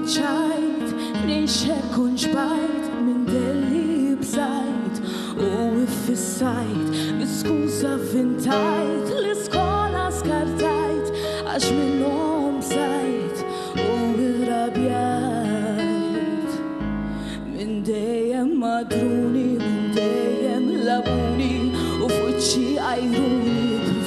spiċċajt, nixek unġbajt minn delli bżajt u iffissajt, biskuża vintajt, l-iskola skartajt, għax minnhom bżajt u irrabjajt. Minn dejjem madruni, minn dejjem labuni u f'wiċċi għajruni,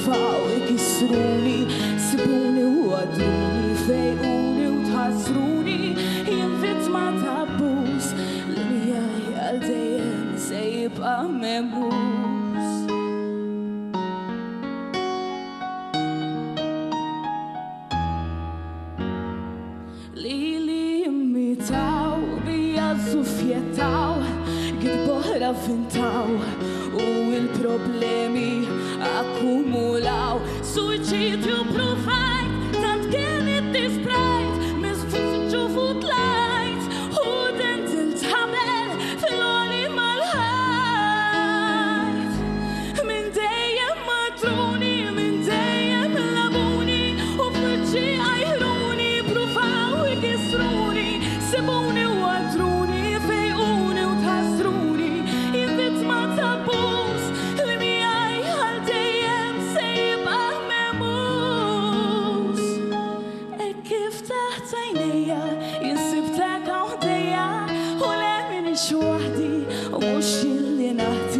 provaw ikissruni, sibuni u għadruni, fejquni u tħassruni, jien vittma ta' abbuż li miegħi għal dejjem se jibqa' memuż. Li jimmitaw, bija żuffjettaw, gidboħra vintaw u il-problemi akkumulaw. Suicidju provajt, tant kien id-disprajt, misfuġġu fuq lajt u dent il-tabel fil-għoli mal-ħajt. Min dejjem matruni, min dejjem labuni u f'wiċċi għajruni, provaw ikissruni, sibuni u għadruni, fejquni u tħassruni, jien vittma ta' abbuż li miegħi għal dejjem se jibqa' memuż. Hekk kif taħt għajnejja jinsibtek hawn ħdejja u le minix waħdi u mhux jien li naħti.